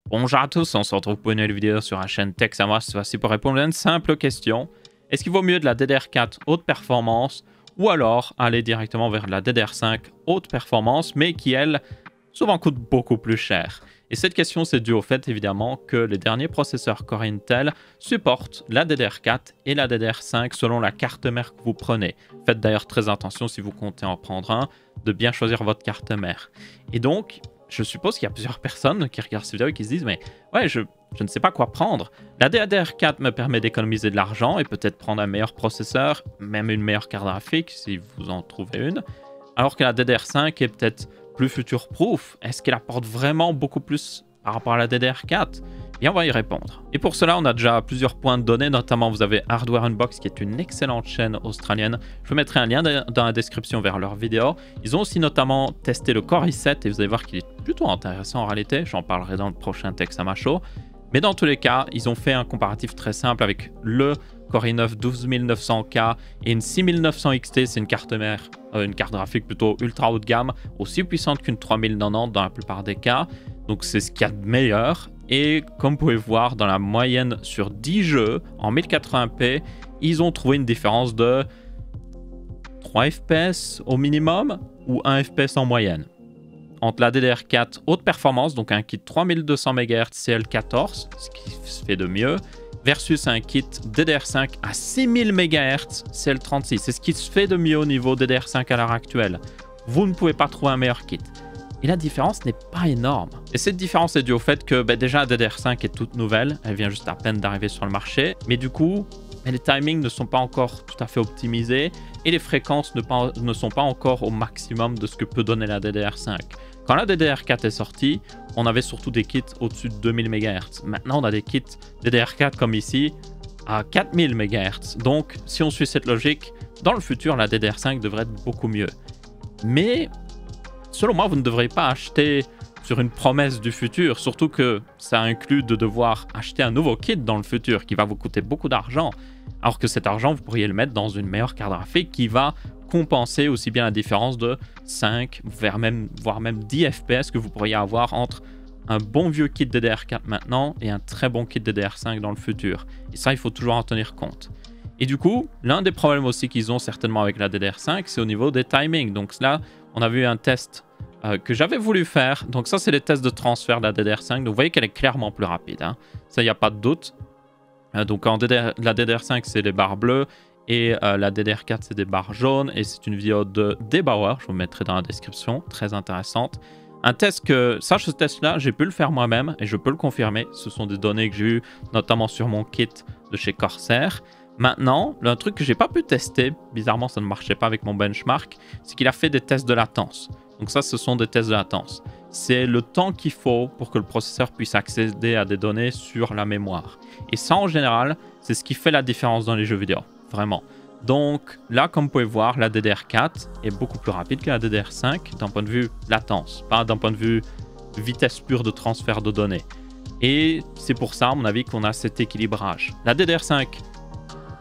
Bonjour à tous, on se retrouve pour une nouvelle vidéo sur la chaîne Texamas. Cette fois-ci pour répondre à une simple question. Est-ce qu'il vaut mieux de la DDR4 haute performance ou alors aller directement vers la DDR5 haute performance mais qui, elle, souvent coûte beaucoup plus cher? Et cette question, c'est dû au fait évidemment que les derniers processeurs Core Intel supportent la DDR4 et la DDR5 selon la carte mère que vous prenez. Faites d'ailleurs très attention si vous comptez en prendre un, de bien choisir votre carte mère. Et donc, je suppose qu'il y a plusieurs personnes qui regardent cette vidéo et qui se disent « Mais ouais, je ne sais pas quoi prendre. La DDR4 me permet d'économiser de l'argent et peut-être prendre un meilleur processeur, même une meilleure carte graphique si vous en trouvez une. Alors que la DDR5 est peut-être plus future-proof. Est-ce qu'elle apporte vraiment beaucoup plus par rapport à la DDR4 ?» Et on va y répondre. Et pour cela, on a déjà plusieurs points de données, notamment vous avez Hardware Unbox qui est une excellente chaîne australienne. Je vous mettrai un lien dans la description vers leur vidéo. Ils ont aussi notamment testé le Core i7 et vous allez voir qu'il est plutôt intéressant en réalité. J'en parlerai dans le prochain Texamas Show. Mais dans tous les cas, ils ont fait un comparatif très simple avec le Core i9 12900K et une 6900 XT, c'est une carte mère, une carte graphique plutôt ultra haut de gamme, aussi puissante qu'une 3090 dans la plupart des cas. Donc c'est ce qu'il y a de meilleur. Et comme vous pouvez voir, dans la moyenne sur 10 jeux en 1080p, ils ont trouvé une différence de 3 FPS au minimum ou 1 FPS en moyenne. Entre la DDR4 haute performance, donc un kit 3200 MHz CL14, ce qui se fait de mieux, versus un kit DDR5 à 6000 MHz CL36. C'est ce qui se fait de mieux au niveau DDR5 à l'heure actuelle. Vous ne pouvez pas trouver un meilleur kit. Et la différence n'est pas énorme. Et cette différence est due au fait que déjà la DDR5 est toute nouvelle, elle vient juste à peine d'arriver sur le marché, mais du coup, les timings ne sont pas encore tout à fait optimisés et les fréquences ne sont pas encore au maximum de ce que peut donner la DDR5. Quand la DDR4 est sortie, on avait surtout des kits au-dessus de 2000 MHz. Maintenant, on a des kits DDR4 comme ici à 4000 MHz. Donc, si on suit cette logique, dans le futur, la DDR5 devrait être beaucoup mieux. Mais selon moi, vous ne devriez pas acheter sur une promesse du futur, surtout que ça inclut de devoir acheter un nouveau kit dans le futur qui va vous coûter beaucoup d'argent, alors que cet argent, vous pourriez le mettre dans une meilleure carte graphique qui va compenser aussi bien la différence de 5, voire même 10 FPS que vous pourriez avoir entre un bon vieux kit DDR4 maintenant et un très bon kit DDR5 dans le futur. Et ça, il faut toujours en tenir compte. Et du coup, l'un des problèmes aussi qu'ils ont certainement avec la DDR5, c'est au niveau des timings. Donc là, on a vu un test que j'avais voulu faire. Donc ça, c'est les tests de transfert de la DDR5. Donc vous voyez qu'elle est clairement plus rapide, hein. Ça, il n'y a pas de doute. Donc la DDR5, c'est les barres bleues. Et la DDR4, c'est des barres jaunes. Et c'est une vidéo de Debauer. Je vous mettrai dans la description. Très intéressante. Un test que... ce test-là, j'ai pu le faire moi-même. Et je peux le confirmer. Ce sont des données que j'ai eues, notamment sur mon kit de chez Corsair. Maintenant, un truc que j'ai pas pu tester, bizarrement ça ne marchait pas avec mon benchmark, c'est qu'il a fait des tests de latence. Donc ça, ce sont des tests de latence. C'est le temps qu'il faut pour que le processeur puisse accéder à des données sur la mémoire. Et ça, en général, c'est ce qui fait la différence dans les jeux vidéo. Vraiment. Donc là, comme vous pouvez voir, la DDR4 est beaucoup plus rapide que la DDR5 d'un point de vue latence, pas d'un point de vue vitesse pure de transfert de données. Et c'est pour ça, à mon avis, qu'on a cet équilibrage. La DDR5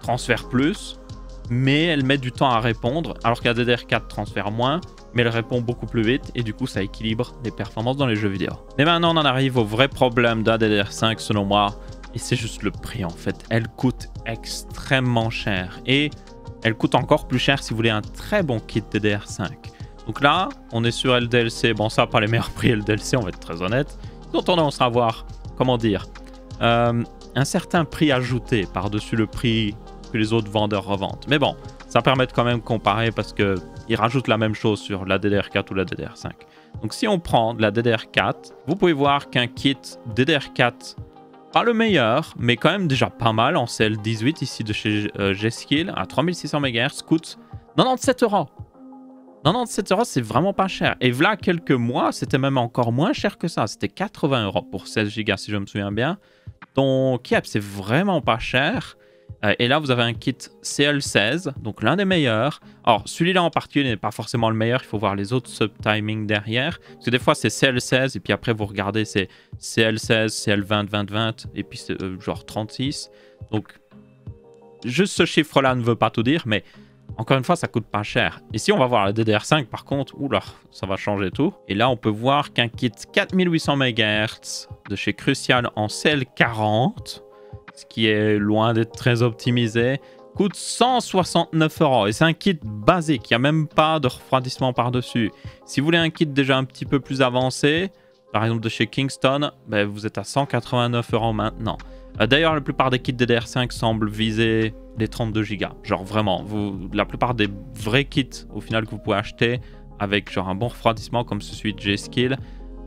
transfère plus, mais elle met du temps à répondre, alors que la DDR4 transfère moins, mais elle répond beaucoup plus vite, et du coup ça équilibre les performances dans les jeux vidéo. Mais maintenant on en arrive au vrai problème de la DDR5 selon moi, et c'est juste le prix en fait. Elle coûte extrêmement cher, et elle coûte encore plus cher si vous voulez un très bon kit DDR5. Donc là, on est sur LDLC, bon ça pas les meilleurs prix LDLC, on va être très honnête, dont on va avoir, comment dire, un certain prix ajouté par-dessus le prix que les autres vendeurs revendent. Mais bon, ça permet de quand même comparer parce qu'ils rajoutent la même chose sur la DDR4 ou la DDR5. Donc si on prend de la DDR4, vous pouvez voir qu'un kit DDR4, pas le meilleur, mais quand même déjà pas mal en CL18 ici de chez G-Skill à 3600 MHz coûte 97 €. 97 €, c'est vraiment pas cher. Et voilà quelques mois, c'était même encore moins cher que ça. C'était 80 € pour 16 Go si je me souviens bien. Donc, yep, c'est vraiment pas cher. Et là, vous avez un kit CL16, donc l'un des meilleurs. Alors, celui-là en particulier n'est pas forcément le meilleur. Il faut voir les autres sub-timings derrière. Parce que des fois, c'est CL16, et puis après, vous regardez, c'est CL16, CL20, 20, 20, et puis c'est genre 36. Donc, juste ce chiffre-là ne veut pas tout dire, mais Encore une fois, ça coûte pas cher. Ici, on va voir la DDR5 par contre. Oula, ça va changer tout. Et là, on peut voir qu'un kit 4800 MHz de chez Crucial en CL40, ce qui est loin d'être très optimisé, coûte 169 €. Et c'est un kit basique, il n'y a même pas de refroidissement par-dessus. Si vous voulez un kit déjà un petit peu plus avancé, par exemple de chez Kingston, ben vous êtes à 189 € maintenant. D'ailleurs, la plupart des kits DDR5 semblent viser les 32 Go. Genre vraiment, la plupart des vrais kits au final que vous pouvez acheter avec genre un bon refroidissement comme celui de G-Skill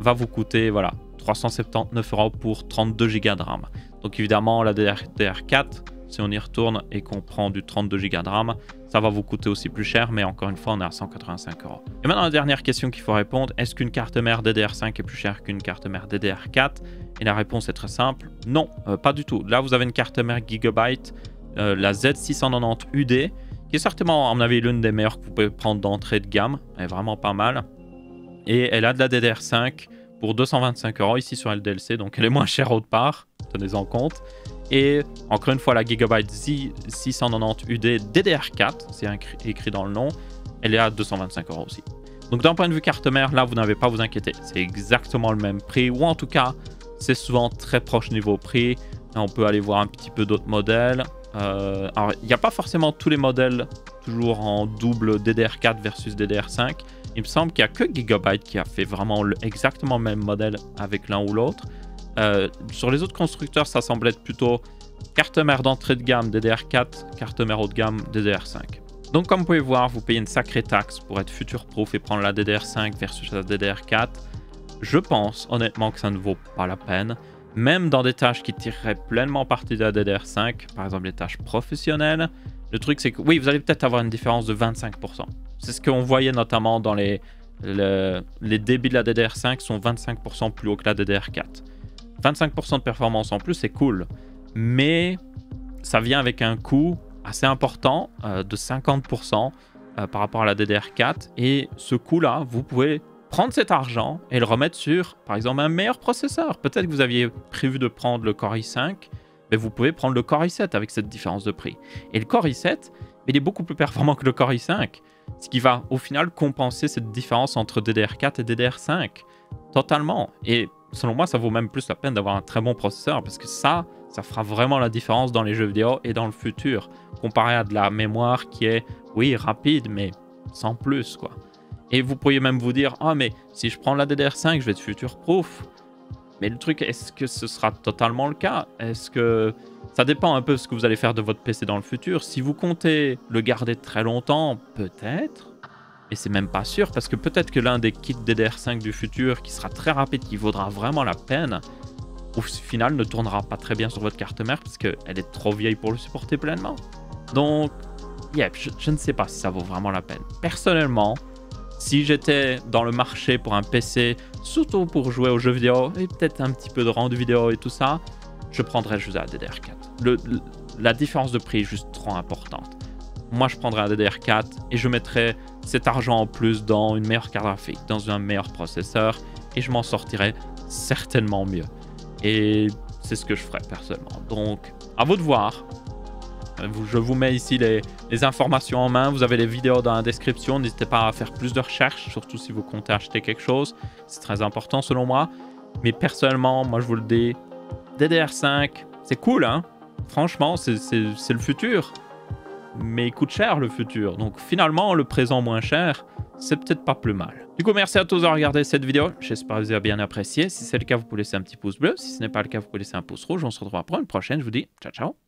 va vous coûter voilà 379 € pour 32 Go de RAM. Donc évidemment, la DDR4, si on y retourne et qu'on prend du 32 Go de RAM, ça va vous coûter aussi plus cher, mais encore une fois, on est à 185 €. Et maintenant, la dernière question qu'il faut répondre, est-ce qu'une carte mère DDR5 est plus chère qu'une carte mère DDR4? Et la réponse est très simple, non, pas du tout. Là, vous avez une carte mère Gigabyte, la Z690 UD, qui est certainement, à mon avis, l'une des meilleures que vous pouvez prendre d'entrée de gamme. Elle est vraiment pas mal. Et elle a de la DDR5 pour 225 € ici sur LDLC, donc elle est moins chère autre part, tenez-en compte. Et encore une fois, la Gigabyte Z690 UD DDR4, c'est écrit dans le nom, elle est à 225 € aussi. Donc d'un point de vue carte mère, là, vous n'avez pas à vous inquiéter. C'est exactement le même prix, ou en tout cas, c'est souvent très proche niveau prix. Là, on peut aller voir un petit peu d'autres modèles. Alors, il n'y a pas forcément tous les modèles toujours en double DDR4 versus DDR5. Il me semble qu'il n'y a que Gigabyte qui a fait vraiment exactement le même modèle avec l'un ou l'autre. Sur les autres constructeurs, ça semble être plutôt carte mère d'entrée de gamme DDR4, carte mère haut de gamme DDR5. Donc comme vous pouvez voir, vous payez une sacrée taxe pour être future-proof et prendre la DDR5 versus la DDR4. Je pense honnêtement que ça ne vaut pas la peine, même dans des tâches qui tireraient pleinement parti de la DDR5, par exemple les tâches professionnelles. Le truc c'est que oui, vous allez peut-être avoir une différence de 25%. C'est ce qu'on voyait notamment dans les débits de la DDR5 sont 25% plus haut que la DDR4. 25% de performance en plus, c'est cool. Mais ça vient avec un coût assez important de 50% par rapport à la DDR4. Et ce coût-là, vous pouvez prendre cet argent et le remettre sur, par exemple, un meilleur processeur. Peut-être que vous aviez prévu de prendre le Core i5, mais vous pouvez prendre le Core i7 avec cette différence de prix. Et le Core i7, il est beaucoup plus performant que le Core i5, ce qui va au final compenser cette différence entre DDR4 et DDR5 totalement. Et selon moi, ça vaut même plus la peine d'avoir un très bon processeur parce que ça fera vraiment la différence dans les jeux vidéo et dans le futur, comparé à de la mémoire qui est, oui, rapide, mais sans plus, quoi. Et vous pourriez même vous dire, ah, mais si je prends la DDR5, je vais être future-proof. Mais le truc, est-ce que ce sera totalement le cas? Est-ce que ça dépend un peu de ce que vous allez faire de votre PC dans le futur. Si vous comptez le garder très longtemps, peut-être. Et c'est même pas sûr, parce que peut-être que l'un des kits DDR5 du futur, qui sera très rapide, qui vaudra vraiment la peine, au final ne tournera pas très bien sur votre carte mère, parce qu'elle est trop vieille pour le supporter pleinement. Donc, yeah, je ne sais pas si ça vaut vraiment la peine. Personnellement, si j'étais dans le marché pour un PC, surtout pour jouer aux jeux vidéo, et peut-être un petit peu de rendu vidéo et tout ça, je prendrais juste la DDR4. La différence de prix est juste trop importante. Moi, je prendrais la DDR4 et je mettrais cet argent en plus dans une meilleure carte graphique, dans un meilleur processeur, et je m'en sortirais certainement mieux. Et c'est ce que je ferais personnellement. Donc, à vous de voir. Je vous mets ici les informations en main. Vous avez les vidéos dans la description. N'hésitez pas à faire plus de recherches, surtout si vous comptez acheter quelque chose. C'est très important selon moi. Mais personnellement, moi je vous le dis, DDR5, c'est cool, hein. Franchement, c'est le futur. Mais il coûte cher le futur. Donc finalement, le présent moins cher, c'est peut-être pas plus mal. Du coup, merci à tous d'avoir regardé cette vidéo. J'espère que vous avez bien apprécié. Si c'est le cas, vous pouvez laisser un petit pouce bleu. Si ce n'est pas le cas, vous pouvez laisser un pouce rouge. On se retrouvera pour une prochaine. Je vous dis ciao, ciao.